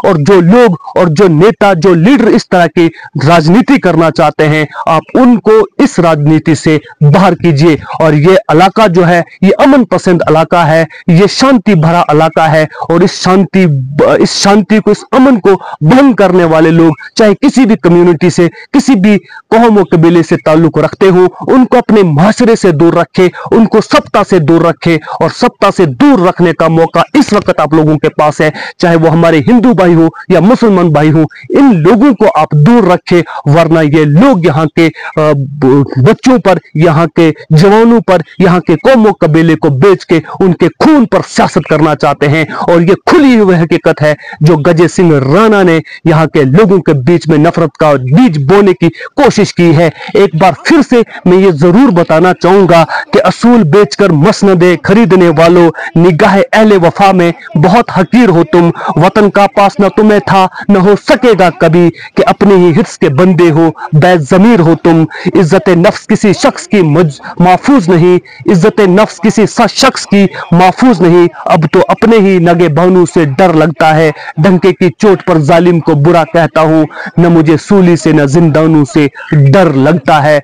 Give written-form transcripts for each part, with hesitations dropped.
और जो लोग और जो नेता, जो लीडर इस तरह की राजनीति करना चाहते हैं, आप उनको इस राजनीति से बाहर कीजिए। और ये इलाका जो है, ये अमन पसंद इलाका है, ये शांति भरा इलाका है, और इस शांति को, इस अमन को भंग करने वाले लोग, चाहे किसी भी कम्युनिटी से, किसी भी कौम और कबीले से ताल्लुक रखते हो, उनको अपने माशरे से दूर रखे, उनको सत्ता से दूर रखे। और सत्ता से दूर रखने का मौका इस वक्त आप लोगों के पास है, चाहे वो हमारे हिंदू भाई हो या मुसलमान भाई हो, इन लोगों को आप दूर रखे, वरना ये लोग यहाँ के बच्चों पर, यहाँ के जवानों पर, यहाँ के कौम और कबीले को बेच के उनके खून पर सियासत करना चाहते हैं। और ये खुली हुई हकीकत है जो गजे सिंह राणा ने यहाँ के लोगों के बीच में नफरत का बीज बोने की कोशिश की है। एक बार फिर से मैं ये जरूर बताना चाहूंगा कि असूल बेचकर मसनदे खरीदने वालों, निगाह अहले वफा में बहुत हकीर हो तुम। वतन का पास न तुम्हें था, न हो सकेगा कभी, कि अपने ही हिस्स के बंदे हो, बेज़मीर हो तुम। इज्जत नफ्स किसी शख्स की महफूज नहीं, इज्जत नफ्स किसी शख्स की महफूज नहीं। अब तो अपने ही नगे बानू से डर लगता है, डंके की चोट पर जालिम को बुरा कहता हूं, न मुझे सूली से न जिंदानों से डर लगता है।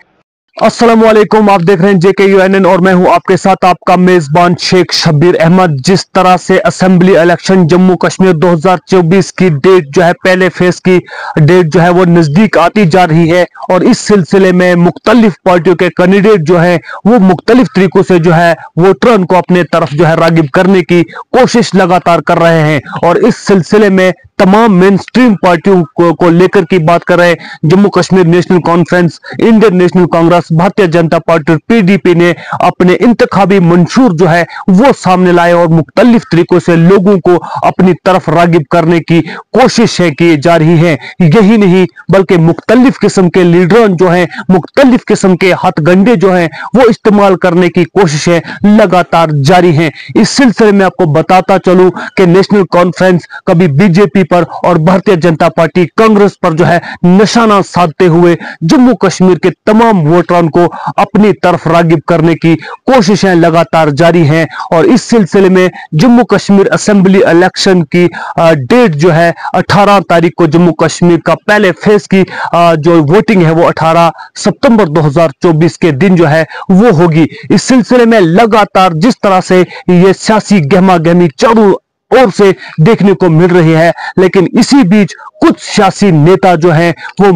अस्सलाम वालेकुम, आप देख रहे हैं JKUNN और मैं हूं आपके साथ आपका मेजबान शेख शब्बीर अहमद। जिस तरह से असेंबली इलेक्शन जम्मू कश्मीर 2024 की डेट जो है, पहले फेज की डेट जो है वो नजदीक आती जा रही है, और इस सिलसिले में मुख्तलिफ पार्टियों के कैंडिडेट जो है वो मुख्तलिफ तरीकों से जो है वोटरन को अपने तरफ जो है रागिब करने की कोशिश लगातार कर रहे हैं। और इस सिलसिले में तमाम मेन स्ट्रीम पार्टियों को लेकर की बात कर रहे हैं। Jammu Kashmir national conference, Indian national Congress, Bharatiya Janata party, PDP ने अपने इंतखाबी मंशूर जो है वो सामने लाए, और मुख्तलिफ तरीकों से लोगों को अपनी तरफ रागिब करने की कोशिश है की जा रही है। यही नहीं बल्कि मुख्तलिफ किस्म के लीडर जो है, मुख्तलिफ किस्म के हथगंडे जो है वो इस्तेमाल करने की कोशिशें लगातार जारी हैं। इस सिलसिले में आपको बताता चलूं कि नेशनल कॉन्फ्रेंस कभी BJP पर और भारतीय जनता पार्टी कांग्रेस पर जो है निशाना साधते हुए जम्मू कश्मीर के तमाम वोटरों को अपनी तरफ रागिब करने की कोशिशें लगातार जारी हैं। और इस सिलसिले में जम्मू कश्मीर असेंबली इलेक्शन की डेट जो है 18 तारीख को जम्मू कश्मीर का पहले फेज की जो वोटिंग है वो 18 सितंबर 2024 के दिन जो है वो होगी। इस सिलसिले में लगातार जिस तरह से ये सियासी गहमा गहमी चारों ओर से देखने को मिल रही है, लेकिन इसी बीच कुछ सियासी नेता जो हैं वो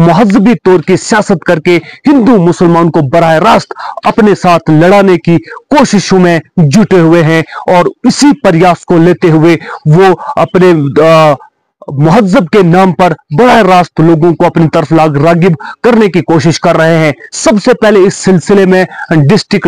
महजबी तौर की सियासत करके हिंदू मुसलमान को बराह रास्त अपने साथ लड़ाने की कोशिशों में जुटे हुए हैं। और इसी प्रयास को लेते हुए वो अपने महजब के नाम पर बराह रास्त लोगों को अपनी तरफ रागिब करने की कोशिश कर रहे हैं। सबसे पहले इस सिलसिले में डिस्ट्रिक्ट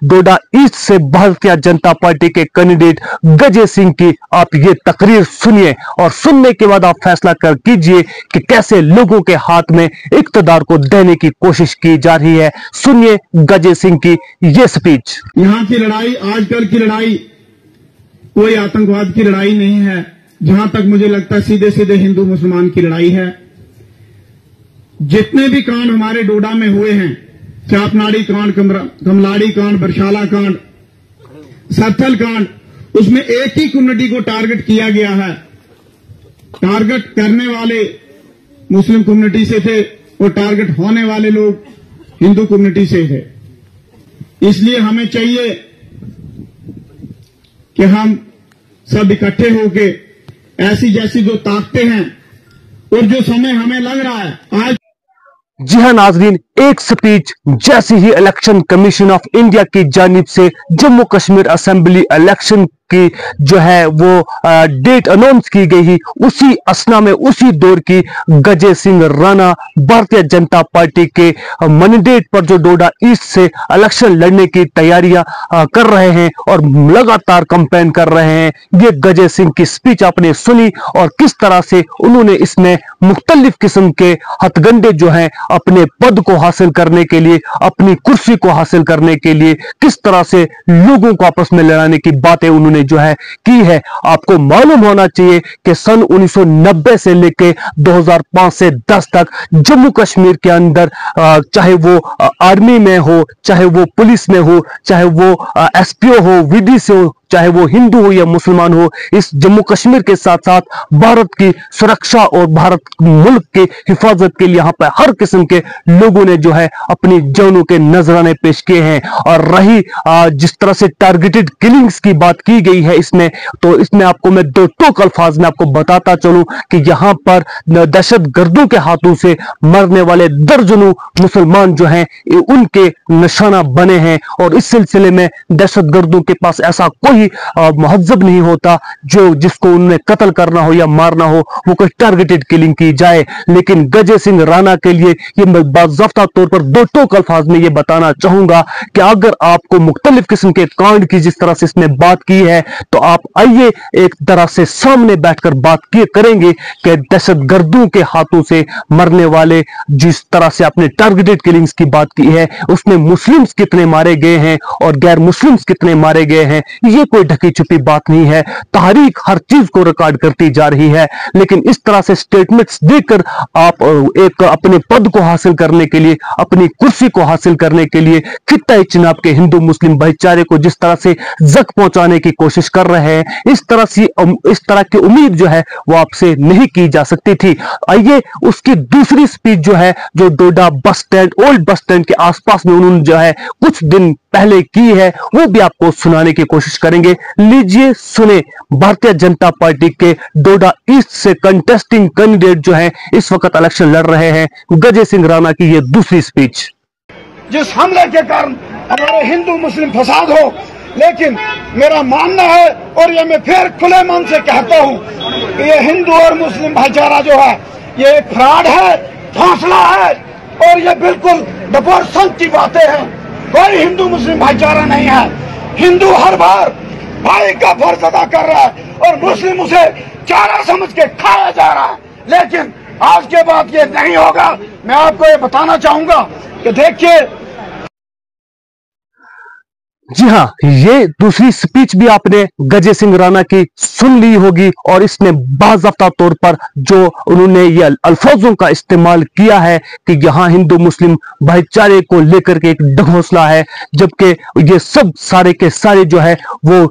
डोडा ईस्ट से भारतीय जनता पार्टी के कैंडिडेट गजे सिंह की आप ये तकरीर सुनिए, और सुनने के बाद आप फैसला कर कीजिए कि कैसे लोगों के हाथ में इक्तदार को देने की कोशिश की जा रही है। सुनिए गजे सिंह की ये स्पीच। यहाँ की लड़ाई, आजकल की लड़ाई कोई आतंकवाद की लड़ाई नहीं है, जहां तक मुझे लगता है सीधे सीधे हिंदू मुसलमान की लड़ाई है। जितने भी कांड हमारे डोडा में हुए हैं, चापनाड़ी कांड, कमलाड़ी कांड, बरशाला कांड, सरथल कांड, उसमें एक ही कम्युनिटी को टारगेट किया गया है। टारगेट करने वाले मुस्लिम कम्युनिटी से थे और टारगेट होने वाले लोग हिंदू कम्युनिटी से थे। इसलिए हमें चाहिए कि हम सब इकट्ठे होकर ऐसी जैसी जो ताकतें हैं और जो समय हमें लग रहा है आज। जी हां नाजरीन, एक स्पीच जैसी ही इलेक्शन कमीशन ऑफ इंडिया की जानिब से जम्मू कश्मीर असेंबली इलेक्शन की जो है वो डेट अनाउंस की गई ही, उसी असना में, उसी दौर की गजे सिंह राणा भारतीय जनता पार्टी के मैंडेट पर जो डोडा ईस्ट से इलेक्शन लड़ने की तैयारियां कर रहे हैं और लगातार कैंपेन कर रहे हैं। ये गजे सिंह की स्पीच आपने सुनी, और किस तरह से उन्होंने इसमें मुख्तलिफ किस्म के हथगंडे जो हैं अपने पद को हासिल करने के लिए, अपनी कुर्सी को हासिल करने के लिए किस तरह से लोगों को आपस में लड़ाने की बातें उन्होंने जो है की है। आपको मालूम होना चाहिए कि सन 1990 से लेकर 2005 से 10 तक जम्मू कश्मीर के अंदर चाहे वो आर्मी में हो, चाहे वो पुलिस में हो, चाहे वो SPO हो, VDC हो, चाहे वो हिंदू हो या मुसलमान हो, इस जम्मू कश्मीर के साथ साथ भारत की सुरक्षा और भारत मुल्क के हिफाजत के लिए यहाँ पर हर किस्म के लोगों ने जो है अपनी जानों के नजराने पेश किए हैं। और रही जिस तरह से टारगेटेड किलिंग्स की बात की गई है इसमें, तो इसमें आपको मैं दो टोक अल्फाज में आपको बताता चलूं कि यहाँ पर दहशत गर्दों के हाथों से मरने वाले दर्जनों मुसलमान जो हैं उनके निशाना बने हैं। और इस सिलसिले में दहशत गर्दों के पास ऐसा कोई महजब नहीं होता जो जिसको उन्हें कत्ल करना हो या मारना हो, वो कोई टारगेटेड किलिंग की जाए। लेकिन गजे सिंह राणा के लिए ये मैं बाज़ाफ्ता तौर पर दो टोक अल्फाज में ये बताना चाहूंगा कि अगर आपको मुख्तलिफ किस्म के कांड की जिस तरह से इसमें बात की है, तो आप आइए एक तरह से सामने बैठकर बात करेंगे कि दहशत गर्दों के हाथों से मरने वाले जिस तरह से आपने टारगेटेड किलिंग्स की बात की है, उसमें मुस्लिम्स कितने मारे गए हैं और गैर मुस्लिम्स कितने मारे गए हैं। ये कोई ढकी छुपी बात नहीं है, तारीख हर चीज को रिकॉर्ड करती जा रही है। लेकिन इस तरह से स्टेटमेंट्स देकर आप एक अपने पद को हासिल करने के लिए, अपनी कुर्सी को हासिल करने के लिए खित्ता चिनाब के हिंदू मुस्लिम भाईचारे को जिस तरह से जख्म पहुंचाने की कोशिश कर रहे हैं, इस तरह की उम्मीद जो है वो आपसे नहीं की जा सकती थी। आइए उसकी दूसरी स्पीच जो है, जो डोडा bus stand, old bus stand के आसपास में उन्होंने जो है कुछ दिन पहले की है, वो भी आपको सुनाने की कोशिश करेंगे। लीजिए सुने, भारतीय जनता पार्टी के डोडा ईस्ट से कंटेस्टिंग कैंडिडेट जो है इस वक्त इलेक्शन लड़ रहे हैं, गजे सिंह राणा की ये दूसरी स्पीच। जिस हमले के कारण हमारे हिंदू मुस्लिम फसाद हो, लेकिन मेरा मानना है और ये मैं फिर खुले मन से कहता हूँ कि ये हिंदू और मुस्लिम भाईचारा जो है ये एक फ्रॉड है, फासला है और ये बिल्कुल डपोरसन की बातें हैं। कोई हिंदू मुस्लिम भाईचारा नहीं है। हिंदू हर बार भाई का फर्ज अदा कर रहा है और मुस्लिम उसे चारा समझ के खाया जा रहा है, लेकिन आज के बाद ये नहीं होगा। मैं आपको ये बताना चाहूंगा कि देखिए, जी हाँ, ये दूसरी स्पीच भी आपने गजे सिंह राणा की सुन ली होगी और इसमें बाज़ाफ्ता तौर पर जो उन्होंने ये अल्फाजों का इस्तेमाल किया है कि यहाँ हिंदू मुस्लिम भाईचारे को लेकर के एक ढकोसला है, जबकि ये सब सारे के सारे जो है वो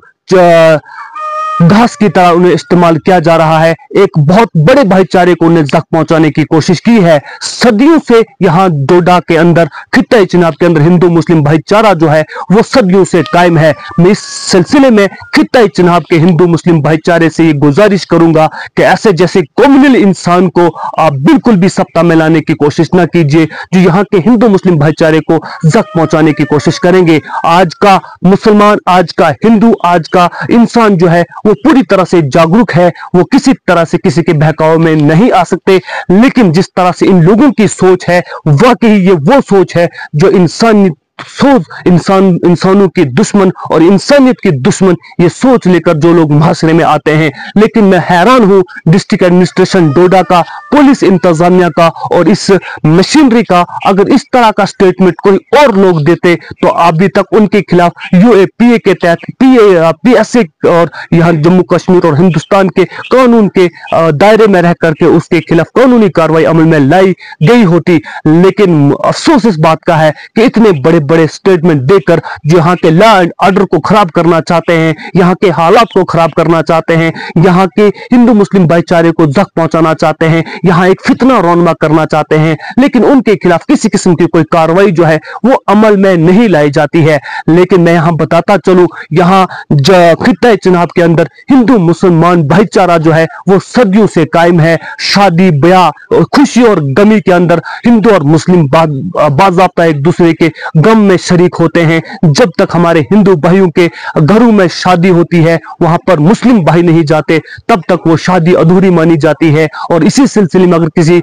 घास की तरह उन्हें इस्तेमाल किया जा रहा है। एक बहुत बड़े भाईचारे को उन्हें जख्म पहुंचाने की कोशिश की है। सदियों से यहाँ डोडा के अंदर, खित्ता चिनाब के अंदर हिंदू मुस्लिम भाईचारा जो है वो सदियों से कायम है। मैं इस सिलसिले में खित्ता चिनाब के हिंदू मुस्लिम भाईचारे से ये गुजारिश करूंगा कि ऐसे जैसे कॉम्युनल इंसान को आप बिल्कुल भी सत्ता में लाने की कोशिश ना कीजिए जो यहाँ के हिंदू मुस्लिम भाईचारे को जख्म पहुंचाने की कोशिश करेंगे। आज का मुसलमान, आज का हिंदू, आज का इंसान जो है वो पूरी तरह से जागरूक है। वो किसी तरह से किसी के बहकाव में नहीं आ सकते। लेकिन जिस तरह से इन लोगों की सोच है, वाकई ये वो सोच है जो इंसानों की दुश्मन और इंसानियत की दुश्मन ये सोच लेकर जो लोग मुहासरे में आते हैं। लेकिन मैं हैरान हूं डिस्ट्रिक्ट एडमिनिस्ट्रेशन डोडा का, पुलिस इंतजामिया का और इस मशीनरी का। अगर इस तरह का स्टेटमेंट कोई और लोग देते तो अभी तक उनके खिलाफ यूएपीए के तहत पीएसए और यहाँ जम्मू कश्मीर और हिंदुस्तान के कानून के दायरे में रह करके उसके खिलाफ कानूनी कार्रवाई अमल में लाई गई होती। लेकिन अफसोस इस बात का है कि इतने बड़े बड़े स्टेटमेंट देकर जो यहाँ के लॉ एंड ऑर्डर को खराब करना चाहते हैं, यहाँ के हालात को खराब करना चाहते हैं, यहाँ के हिंदू मुस्लिम भाईचारे को जख्म पहुंचाना चाहते हैं, यहाँ एक फितना रौनमा करना चाहते हैं, लेकिन उनके खिलाफ किसी किस्म की कोई कार्रवाई जो है वो अमल में नहीं लाई जाती है। लेकिन मैं यहाँ बताता चलूं, यहाँ खित्ता चिनाब के अंदर हिंदू मुसलमान भाईचारा जो है वो सदियों से कायम है। शादी ब्याह, खुशी और गमी के अंदर हिंदू और मुस्लिम बाज़ाब्ता एक दूसरे के गम में शरीक होते हैं। जब तक हमारे हिंदू भाइयों के घरों में शादी होती है, वहां पर मुस्लिम भाई नहीं जाते, तब तक वो शादी अधूरी मानी जाती है। और इसी सिलसिले में अगर किसी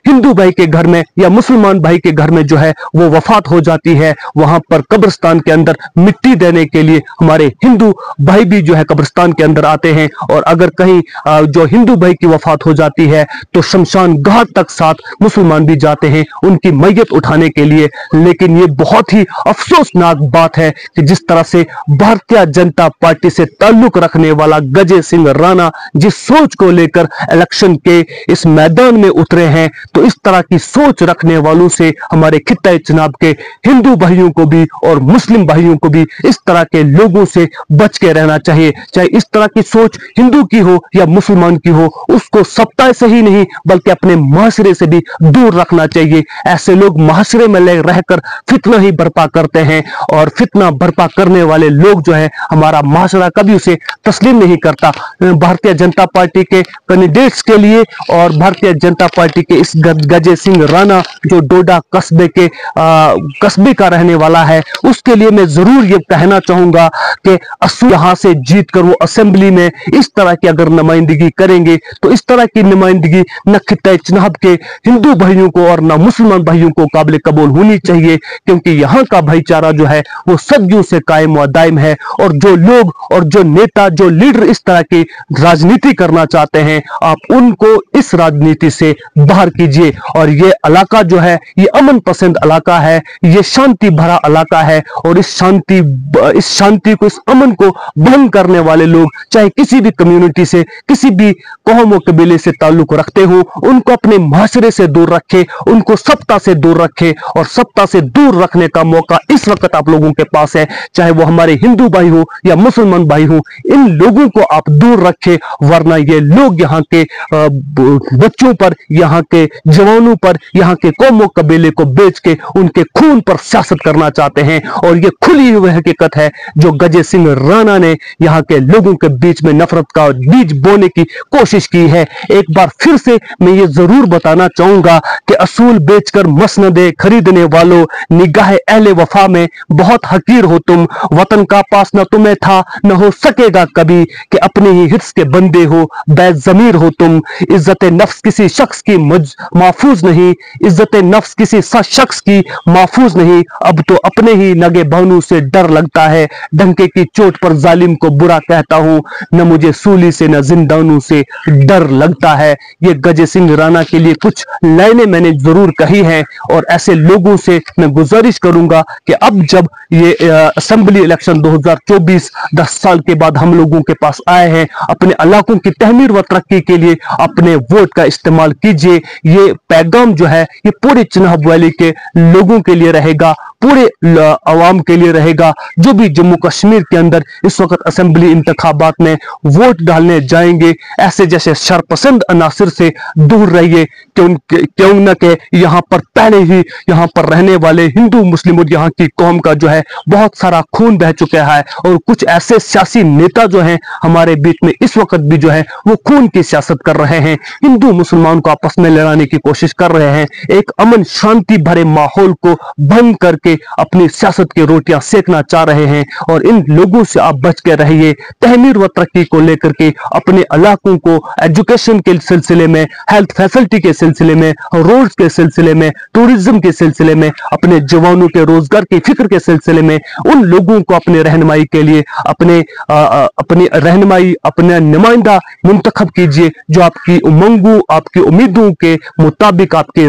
हिंदू भाई के घर में या मुसलमान भाई के घर में जो है वो वफात हो जाती है, वहां पर कब्रिस्तान के अंदर मिट्टी देने के लिए हमारे हिंदू भाई भी जो है कब्रिस्तान के अंदर आते हैं। और अगर कहीं जो हिंदू भाई की वफात हो जाती है तो शमशान घाट तक साथ मुसलमान भी जाते हैं उनकी मैयत उठाने के लिए। लेकिन ये बहुत ही अफसोसनाक बात है कि जिस तरह से भारतीय जनता पार्टी से ताल्लुक रखने वाला गजे सिंह राणा जिस सोच को लेकर इलेक्शन के इस मैदान में उतरे हैं, तो इस तरह की सोच रखने वालों से हमारे खित्ते जनाब के हिंदू भाइयों को भी और मुस्लिम भाइयों को भी इस तरह के लोगों से बच के रहना चाहिए। चाहे इस तरह की सोच हिंदू की हो या मुसलमान की हो, उसको सप्ताह से ही नहीं बल्कि अपने माशरे से भी दूर रखना चाहिए। ऐसे लोग माशरे में रहकर फितना ही बर्पा करते हैं और फितना बर्पा करने वाले लोग जो है हमारा माशरा कभी उसे तस्लीम नहीं करता। भारतीय जनता पार्टी के कैंडिडेट्स के लिए और भारतीय जनता पार्टी के इस गजे सिंह राणा जो डोडा कस्बे का रहने वाला है, उसके लिए मैं जरूर ये कहना चाहूंगा कि असूल यहां से जीत कर वो असेंबली में इस तरह की अगर नुमाइंदगी करेंगे तो इस तरह की नुमाइंदगी न खित्ते जनाब के हिंदू भाइयों को और न मुसलमान भाइयों को काबिल कबूल होनी चाहिए, क्योंकि यहाँ का भाईचारा जो है वो सदियों से कायम व दायम है। और जो लोग और जो नेता जो लीडर इस तरह की राजनीति करना चाहते हैं, आप उनको इस राजनीति से बाहर कीजिए। और ये इलाका जो है ये अमन पसंद इलाका है, ये शांति भरा इलाका है और इस शांति को, इस अमन को भंग करने वाले लोग चाहे किसी भी कम्युनिटी से, किसी भी कौम व कबीले से ताल्लुक रखते हो, उनको अपने माशरे से दूर रखे, उनको सत्ता से दूर रखे। और सत्ता से दूर रखने का मौका इस वक्त आप लोगों के पास है, चाहे वो हमारे हिंदू भाई हो या मुसलमान भाई हो, इन लोगों को आप दूर रखे, वरना ये लोग यहाँ के बच्चों पर, यहाँ के जवानों पर, यहाँ के कौम व कबीले को बेच के उनके खून पर सियासत करना चाहते हैं। और ये खुली हुई हकीकत है जो गजे सिंह राणा ने यहाँ के लोगों के बीच में नफरत का बीज बोने की कोशिश की है। एक बार फिर से मैं ये जरूर बताना चाहूंगा कि असूल बेचकर मसनदे खरीदने वालों, निगाह अहले वफा में बहुत हकीर हो तुम। वतन का पास न तुम्हें था न हो सकेगा कभी, कि अपने ही हिस्स के बंदे हो, बेज़मीर हो तुम। इज्जत नफ्स किसी शख्स की महफूज नहीं, इज्जत नफ्स किसी शख्स की महफूज नहीं। अब तो अपने ही नगे भानू से डर लगता है, डंके की चोट पर जालिम को बुरा कहता हूं, न मुझे सूली से न जिंदानों से डर लगता है। ये गजे सिंह राणा के लिए कुछ लाइनें मैंने जरूर कही हैं। और ऐसे लोगों से मैं गुजारिश करूंगा कि अब जब ये असेंबली इलेक्शन 2024 10 साल के बाद हम लोगों के पास आए हैं, अपने इलाकों की तहमीर व तरक्की के लिए अपने वोट का इस्तेमाल कीजिए। ये पैगाम जो है ये पूरे चिनाब वैली के लोगों के लिए रहेगा, पूरे अवाम के लिए रहेगा जो भी जम्मू कश्मीर के अंदर इस वक्त असेंबली इंतखाबात में वोट डालने जाएंगे। ऐसे जैसे शरपसंद अनासिर से दूर रहिए, क्यों न के यहाँ पर पहले ही यहाँ पर रहने वाले हिंदू मुस्लिम और यहाँ की कौम का जो है बहुत सारा खून बह चुका है। और कुछ ऐसे सियासी नेता जो हैं हमारे बीच में इस वक्त भी जो है वो खून की सियासत कर रहे हैं, हिंदू मुसलमान को आपस में लड़ाने की कोशिश कर रहे हैं, एक अमन शांति भरे माहौल को भंग करके अपनी सियासत की रोटियां सेकना चाह रहे हैं। और इन लोगों से आप बच के रहिए। तहमीर व तरक्की को लेकर के अपने इलाकों को एजुकेशन के सिलसिले में, हेल्थ फैसिलिटी के सिलसिले में, रोड्स के सिलसिले में, टूरिज्म के सिलसिले में, अपने जवानों के रोजगार की फिक्र के सिलसिले में उन लोगों को अपने रहनुमाई के लिए अपनी रहनुमाई, अपने नुमाइंदा मुंतखब कीजिए जो आपकी उमंगों, आपकी उम्मीदों के मुताबिक, आपके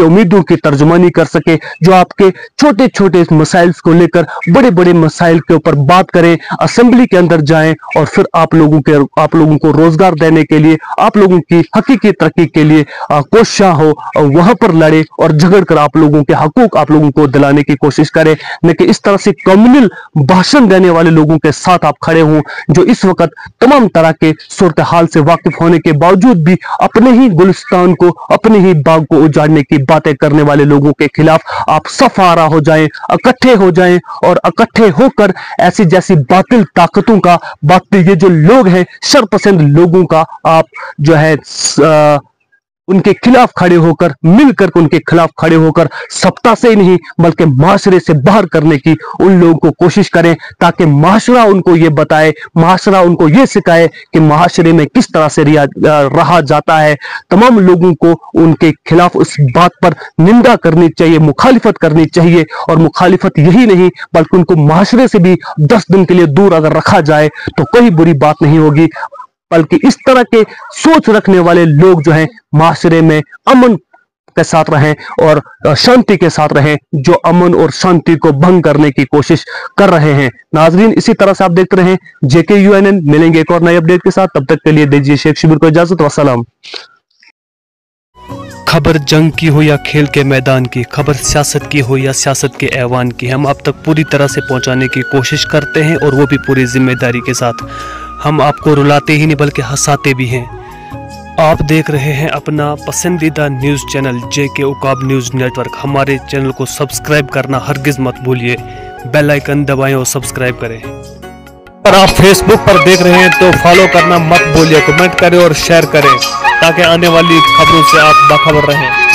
उम्मीदों की तर्जुमानी कर सके, जो आपके छोटे छोटे मसाइल को लेकर बड़े बड़े मसाइल के ऊपर बात करें, असेंबली के अंदर जाएं और फिर आप लोगों को रोजगार देने के लिए, आप लोगों की हकीकी तरक्की के लिए कोशिश हो, वहां पर लड़े और झगड़ कर आप लोगों के हकूक आप लोगों को दिलाने की कोशिश करें। न कि इस तरह से कम्युनल भाषण देने वाले लोगों के साथ आप खड़े हों जो इस वक्त तमाम तरह के सूरत हाल से वाकिफ होने के बावजूद भी अपने ही गुलिस्तान को, अपने ही बाग को उजाड़ने की बातें करने वाले लोगों के खिलाफ आप सफारा हो जाएं, इकट्ठे हो जाएं और इकट्ठे होकर ऐसी जैसी बातिल ताकतों का, बातिल ये जो लोग हैं शरपसंद लोगों का आप जो है उनके खिलाफ खड़े होकर, मिलकर उनके खिलाफ खड़े होकर सत्ता से ही नहीं बल्कि माशरे से बाहर करने की उन लोगों को कोशिश करें, ताकि माशरा उनको ये बताए, माशरा उनको ये सिखाए कि माशरे में किस तरह से रहा जाता है। तमाम लोगों को उनके खिलाफ उस बात पर निंदा करनी चाहिए, मुखालिफत करनी चाहिए। और मुखालिफत यही नहीं बल्कि उनको माशरे से भी 10 दिन के लिए दूर अगर रखा जाए तो कोई बुरी बात नहीं होगी, बल्कि इस तरह के सोच रखने वाले लोग जो हैं माशरे में अमन के साथ रहें और शांति के साथ रहें, जो अमन और शांति को भंग करने की कोशिश कर रहे हैं। नाजरीन, इसी तरह से आप देखते रहें JKUNN। मिलेंगे एक और नए अपडेट के साथ, तब तक के लिए दीजिए शेख शिबिर को इजाजत। वसलाम। खबर जंग की हो या खेल के मैदान की, खबर सियासत की हो या सियासत के ऐवान की, हम आप तक पूरी तरह से पहुंचाने की कोशिश करते हैं और वो भी पूरी जिम्मेदारी के साथ। हम आपको रुलाते ही नहीं बल्कि हंसाते भी हैं। आप देख रहे हैं अपना पसंदीदा news channel JK Uqab news network. हमारे चैनल को सब्सक्राइब करना हरगिज़ मत भूलिए, बेल आइकन दबाएं और सब्सक्राइब करें। अगर आप फेसबुक पर देख रहे हैं तो फॉलो करना मत भूलिए, कमेंट करें और शेयर करें ताकि आने वाली खबरों से आप बाखबर रहें।